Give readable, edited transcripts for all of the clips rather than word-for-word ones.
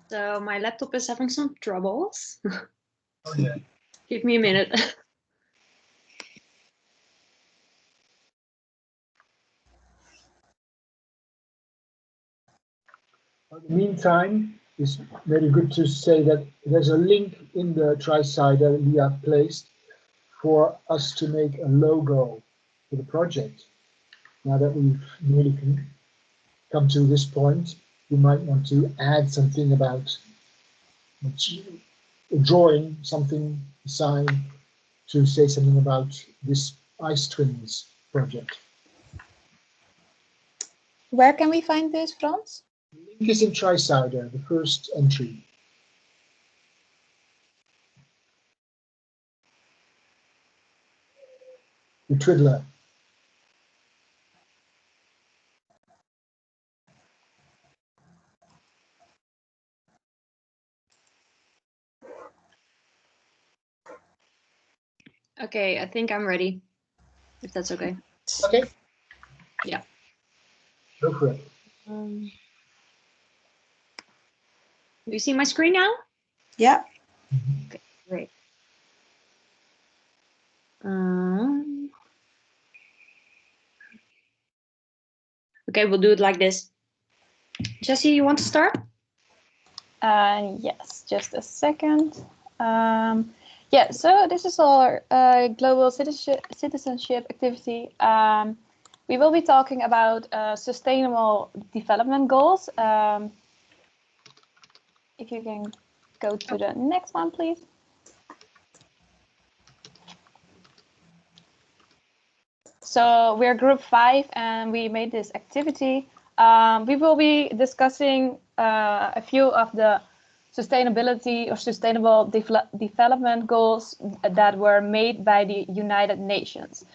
So my laptop is having some troubles. Oh, yeah. Give me a minute. In the meantime, it's very good to say that there's a link in the tri-site that we have placed for us to make a logo for the project. Now that we've really come to this point, you might want to add something about drawing something, design, to say something about this eTwinning project. Where can we find this, Frans? The link is in tri-sider, the first entry. The Twiddler. Okay, I think I'm ready. If that's okay. Okay. Yeah. Go for it. Do you see my screen now? Yeah. Okay, great. Okay, we'll do it like this. Jesse, you want to start? Yes, just a second. Yeah, so this is our global citizenship activity. We will be talking about sustainable development goals. If you can go to the next one, please. So we're group 5 and we made this activity. We will be discussing a few of the sustainability or sustainable development goals that were made by the United Nations.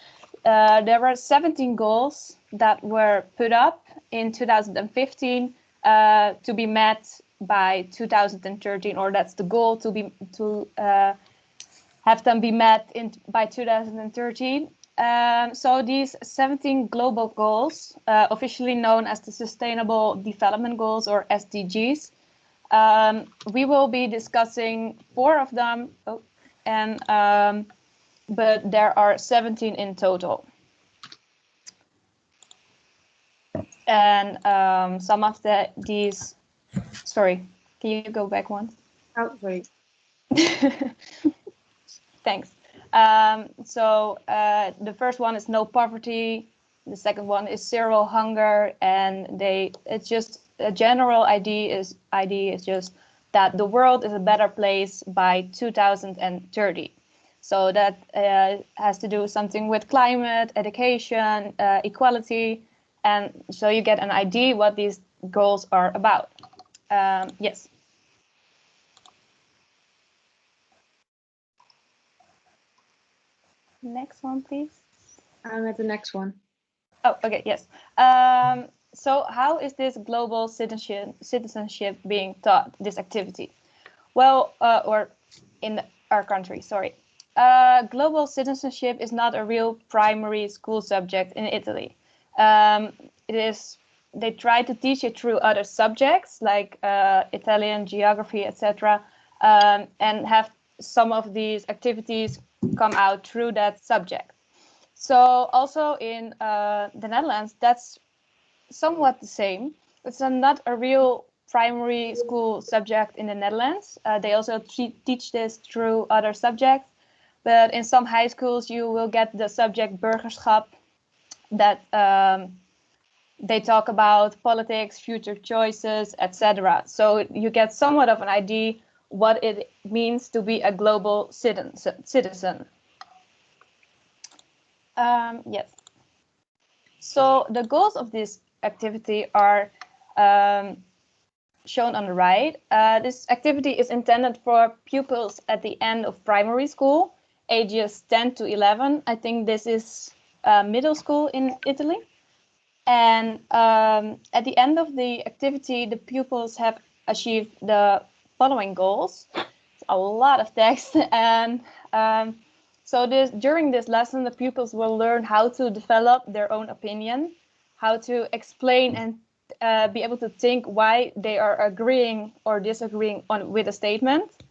There were 17 goals that were put up in 2015 to be met by 2013, or that's the goal to have them be met by 2013. So these 17 global goals, officially known as the Sustainable Development Goals or SDGs, we will be discussing 4 of them, but there are 17 in total. And some of these, sorry, can you go back one? Oh, sorry. Thanks. So the first one is no poverty. The second one is zero hunger, and it's just a general idea is just that the world is a better place by 2030. So that has to do something with climate, education, equality, and so you get an idea what these goals are about. Yes. Next one, please. I'm at the next one. Oh, okay, yes. So how is this global citizenship being taught, this activity? Well, or in our country, sorry. Global citizenship is not a real primary school subject in Italy. They try to teach it through other subjects like Italian, geography, etc., and have some of these activities come out through that subject. So also in the Netherlands, that's somewhat the same. It's not a real primary school subject in the Netherlands. They also teach this through other subjects. But in some high schools, you will get the subject burgerschap that they talk about politics, future choices, etc. So you get somewhat of an idea what it means to be a global citizen. Yes. So the goals of this activity are shown on the right. This activity is intended for pupils at the end of primary school, ages 10 to 11. I think this is middle school in Italy. And at the end of the activity, the pupils have achieved the following goals. It's a lot of text. And so during this lesson, the pupils will learn how to develop their own opinion, how to explain and be able to think why they are agreeing or disagreeing with a statement.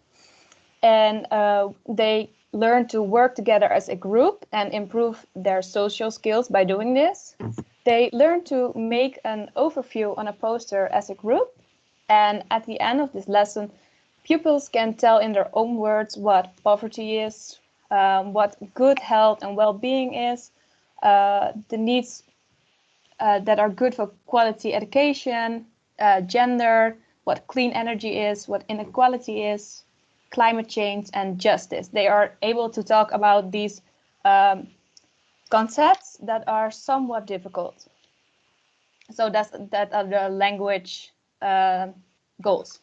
And they learn to work together as a group and improve their social skills by doing this. They learn to make an overview on a poster as a group. And at the end of this lesson, pupils can tell in their own words what poverty is, what good health and well-being is, the needs that are good for quality education, gender, what clean energy is, what inequality is, climate change, and justice. They are able to talk about these concepts that are somewhat difficult. So that are the language goals.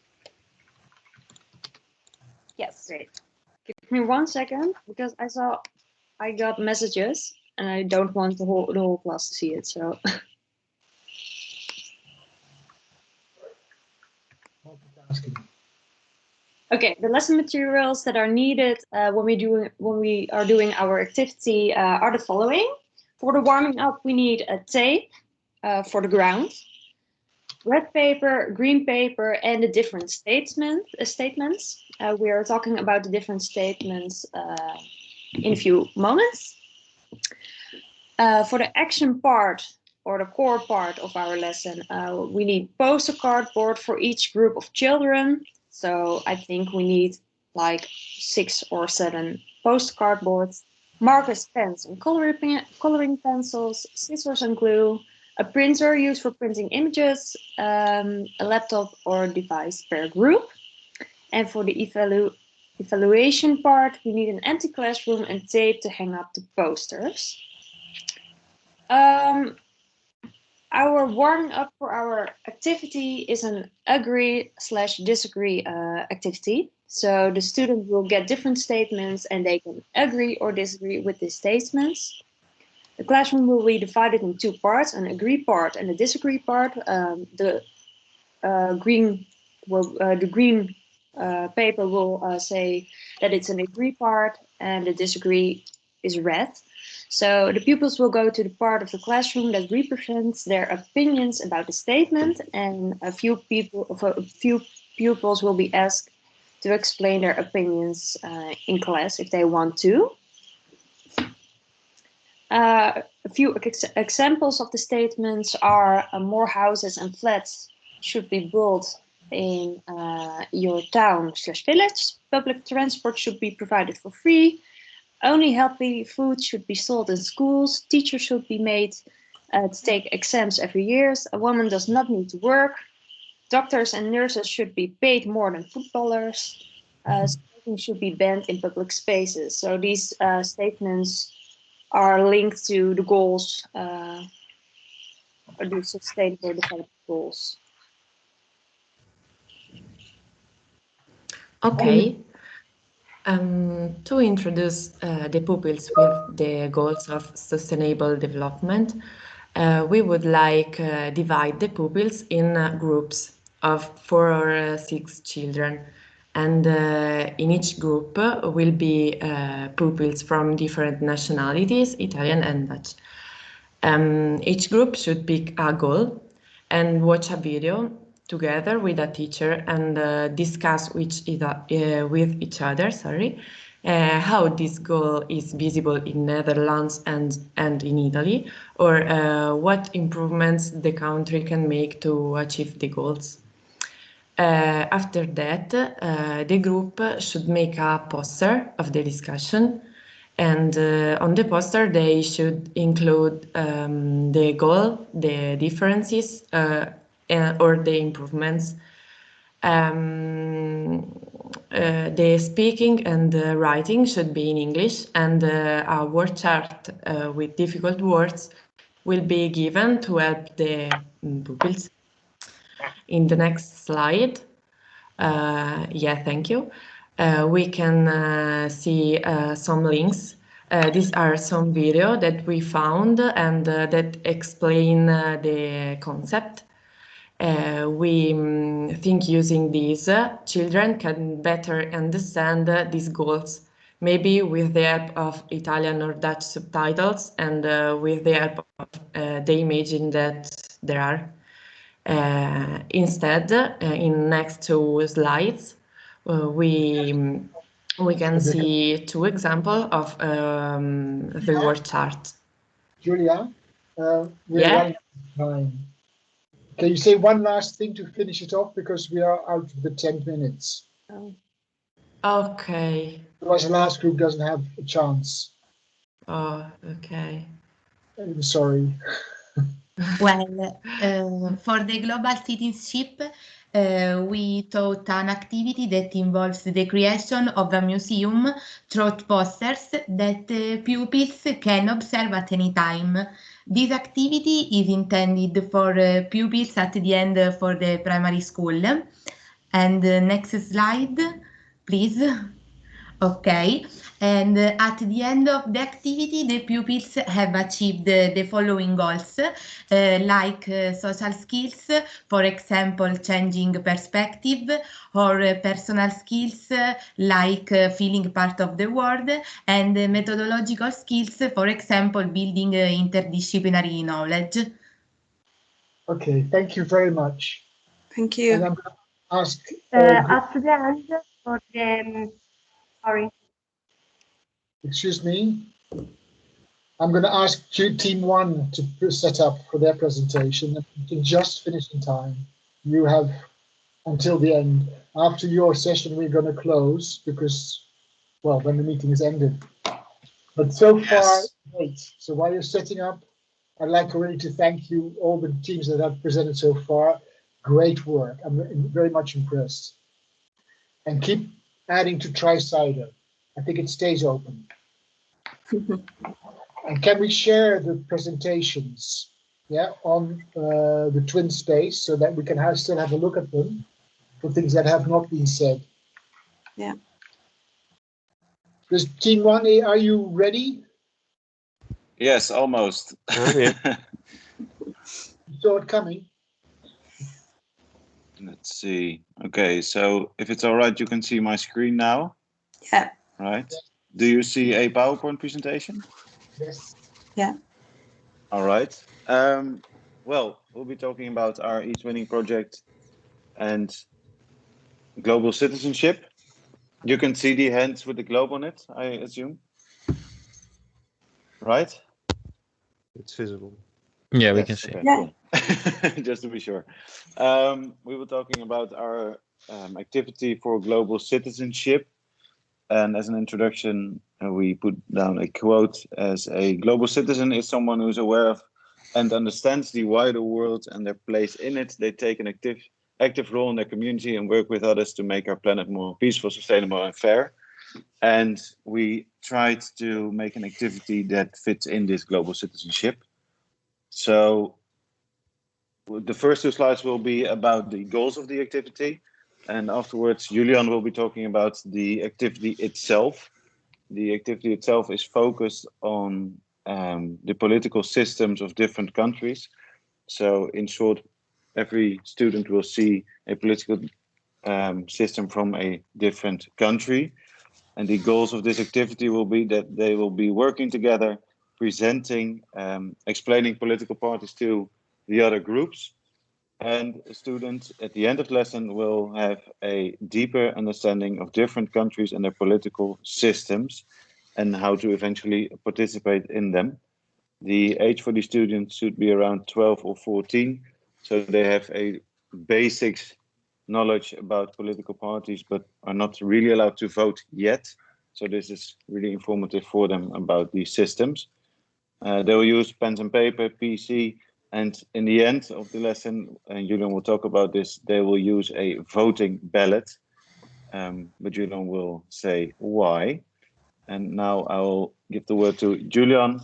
Yes. Great. Give me 1 second, because I got messages and I don't want the whole class to see it. So Multitasking. okay, the lesson materials that are needed when we are doing our activity are the following. For the warming up, we need a tape for the ground, red paper, green paper, and the different statements. We are talking about the different statements in a few moments. For the action part or the core part of our lesson, we need poster cardboard for each group of children. So I think we need like 6 or 7 poster cardboards, markers, pens, and coloring pencils, scissors and glue, a printer used for printing images, a laptop or device per group. And for the evaluation part, we need an empty classroom and tape to hang up the posters. Our warming up for our activity is an agree/disagree activity. So the student will get different statements and they can agree or disagree with these statements. The classroom will be divided in 2 parts, an agree part and a disagree part. The green paper will say that it's an agree part and the disagree is red. So the pupils will go to the part of the classroom that represents their opinions about the statement, and a few pupils will be asked to explain their opinions in class if they want to. A few examples of the statements are more houses and flats should be built in your town/village. Public transport should be provided for free. Only healthy food should be sold in schools. Teachers should be made to take exams every year. A woman does not need to work. Doctors and nurses should be paid more than footballers. Smoking should be banned in public spaces. So these statements are linked to the goals, or the sustainable development goals. Okay. To introduce the pupils with the goals of sustainable development, we would like divide the pupils in groups of 4 or 6 children, and in each group will be pupils from different nationalities, Italian and Dutch. Each group should pick a goal and watch a video together with a teacher and discuss with each other, how this goal is visible in Netherlands and in Italy, or what improvements the country can make to achieve the goals. After that, the group should make a poster of the discussion, and on the poster they should include the goal, the differences, or the improvements. The speaking and the writing should be in English, and a word chart with difficult words will be given to help the pupils. In the next slide, thank you. We can see some links. These are some video that we found and that explain the concept. We think using these, children can better understand these goals, maybe with the help of Italian or Dutch subtitles and with the help of the imaging that there are. Instead, in next two slides, we can see two examples of the word chart. Julia, we're Yeah. running out of time. Can you say one last thing to finish it off, because we are out of the 10 minutes. Okay. Otherwise, the last group doesn't have a chance. Oh, okay. I'm sorry. Well, for the global citizenship, we taught an activity that involves the creation of a museum through posters that pupils can observe at any time. This activity is intended for pupils at the end for the primary school. And next slide, please. Okay, and at the end of the activity, the pupils have achieved the following goals, like social skills, for example, changing perspective, or personal skills, like feeling part of the world, and methodological skills, for example, building interdisciplinary knowledge. Okay, thank you very much. Thank you. And I'm going to ask. At the end, for the sorry. Excuse me. I'm going to ask Team 1 to set up for their presentation. You can just finish in time. You have until the end. After your session, we're going to close because, well, when the meeting is ended. But so far, great. So while you're setting up, I'd like already to thank you, all the teams that have presented so far. Great work. I'm very much impressed. And keep adding to TriCider. I think it stays open. And can we share the presentations, on the Twin Space so that we can still have a look at them for things that have not been said? Yeah. Does Team 1, are you ready? Yes, almost. You saw it coming. Let's see. Okay, so if it's all right, you can see my screen now. Yeah. Right. Do you see a PowerPoint presentation? Yes. Yeah. All right. Well, we'll be talking about our eTwinning project and global citizenship. You can see the hands with the globe on it, I assume. Right? It's visible. Yeah, we Yes, can see. okay, Yeah. cool. Just to be sure. We were talking about our activity for global citizenship. And as an introduction, we put down a quote as a global citizen is someone who's aware of and understands the wider world and their place in it. They take an active role in their community and work with others to make our planet more peaceful, sustainable, and fair. And we tried to make an activity that fits in this global citizenship. So the first two slides will be about the goals of the activity. And afterwards, Julian will be talking about the activity itself. The activity itself is focused on the political systems of different countries. So in short, every student will see a political system from a different country. And the goals of this activity will be that they will be working together, presenting, explaining political parties to the other groups. And students at the end of the lesson will have a deeper understanding of different countries and their political systems and how to eventually participate in them. The age for the students should be around 12 or 14, so they have a basics knowledge about political parties, but are not really allowed to vote yet. So this is really informative for them about these systems. They will use pens and paper, PC, and in the end of the lesson, and Julian will talk about this, they will use a voting ballot, but Julian will say why. And now I will give the word to Julian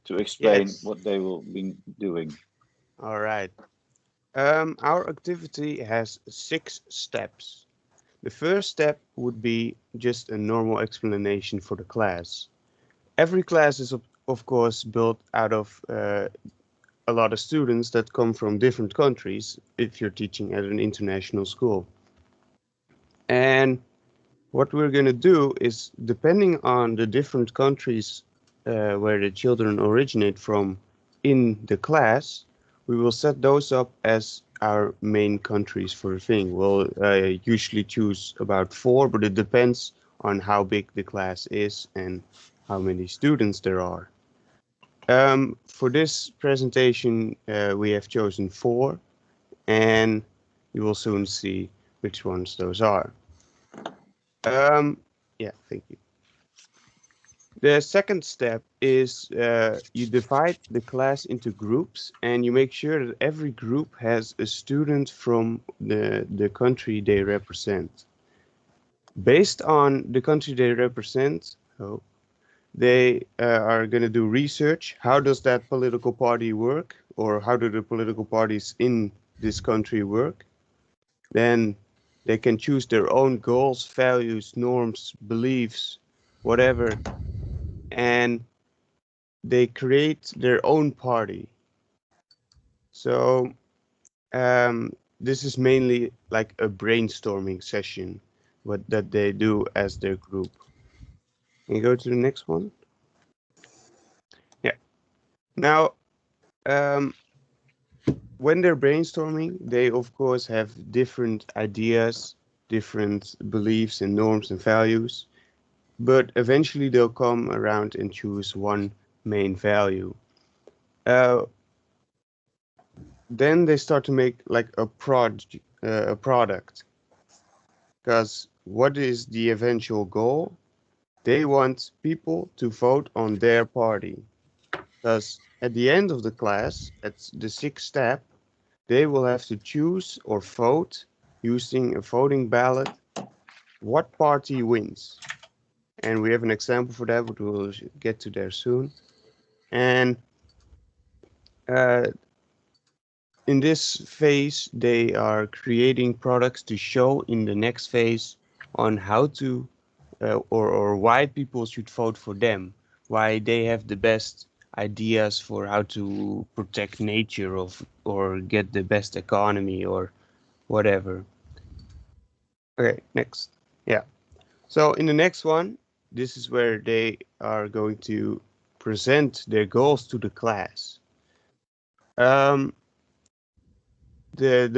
to explain what they will be doing. All right. Our activity has 6 steps. The first step would be just a normal explanation for the class. Every class is of course built out of a lot of students that come from different countries if you're teaching at an international school. And what we're going to do is, depending on the different countries where the children originate from in the class, we will set those up as our main countries for a thing? We'll usually choose about 4, but it depends on how big the class is and how many students there are. For this presentation, we have chosen 4, and you will soon see which ones those are. Yeah, thank you. The second step is you divide the class into groups, and you make sure that every group has a student from the country they represent. Based on the country they represent, they are going to do research. How does that political party work? Or how do the political parties in this country work? Then they can choose their own goals, values, norms, beliefs, whatever, and they create their own party. So this is mainly like a brainstorming session, that they do as their group. Can you go to the next one? Yeah. Now, when they're brainstorming, they of course have different ideas, different beliefs and norms and values, but eventually they'll come around and choose one main value. Then they start to make like a product, because what is the eventual goal? They want people to vote on their party, because at the end of the class, at the 6th step, they will have to choose or vote using a voting ballot what party wins. And we have an example for that, but we'll get to there soon. And in this phase, they are creating products to show in the next phase on how to or why people should vote for them, why they have the best ideas for how to protect nature or get the best economy or whatever. Okay, next. Yeah. So in the next one, this is where they are going to present their goals to the class. The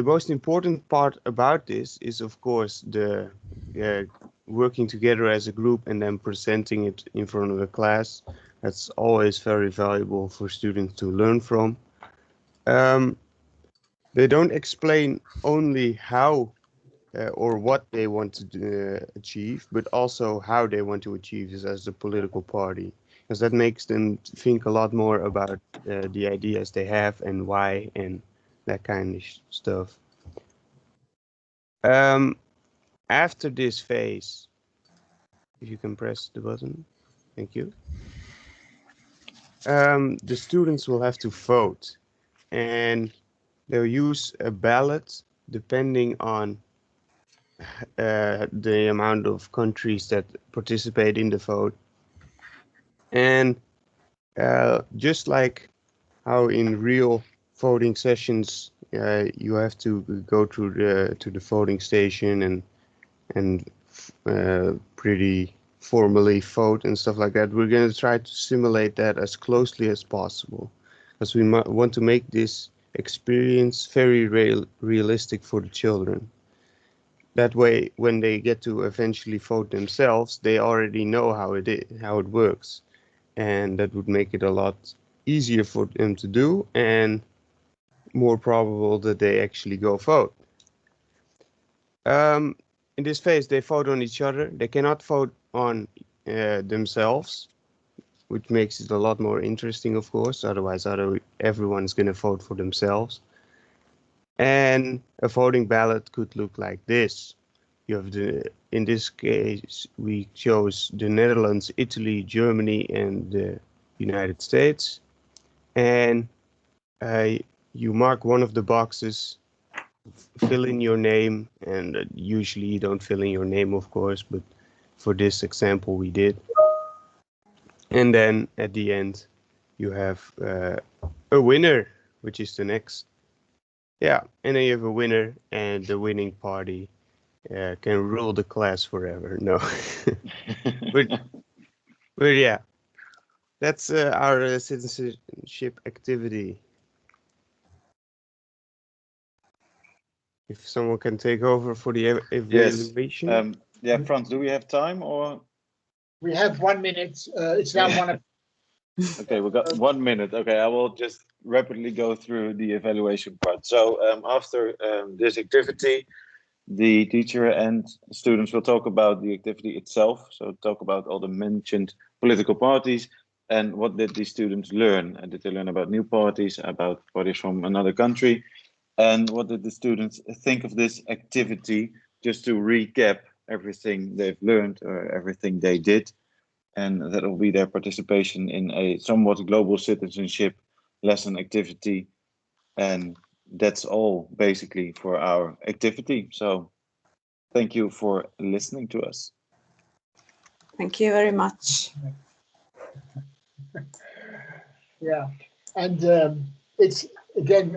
most important part about this is, of course, the working together as a group and then presenting it in front of the class. That's always very valuable for students to learn from. They don't explain only how or what they want to achieve, but also how they want to achieve this as a political party, because that makes them think a lot more about the ideas they have and why and that kind of stuff. After this phase, if you can press the button, thank you. The students will have to vote, and they'll use a ballot depending on the amount of countries that participate in the vote. And just like how in real voting sessions, you have to go to the voting station and pretty formally vote and stuff like that. We're going to try to simulate that as closely as possible, because we want to make this experience very realistic for the children. That way, when they get to eventually vote themselves, they already know how it works, and that would make it a lot easier for them to do and more probable that they actually go vote. In this phase, they vote on each other. They cannot vote on themselves, which makes it a lot more interesting, of course. Otherwise, everyone's going to vote for themselves. And a voting ballot could look like this. You have in this case, we chose the Netherlands, Italy, Germany, and the United States. And you mark one of the boxes, fill in your name, and usually you don't fill in your name, of course, but for this example we did. And then at the end you have a winner, which is the next. Yeah, and then you have a winner, and the winning party can rule the class forever. No, but yeah, that's our citizenship activity. If someone can take over for the evaluation. Yeah, Frans, do we have time or? We have 1 minute. It's now 1 o'clock. Okay, we got 1 minute. Okay, I will just rapidly go through the evaluation part. So after this activity, the teacher and students will talk about the activity itself. So talk about all the mentioned political parties and what did the students learn? And did they learn about new parties, about parties from another country? And what did the students think of this activity? Just to recap everything they've learned or everything they did. And that will be their participation in a somewhat global citizenship lesson activity. And that's all basically for our activity. So thank you for listening to us. Thank you very much. Yeah, and it's again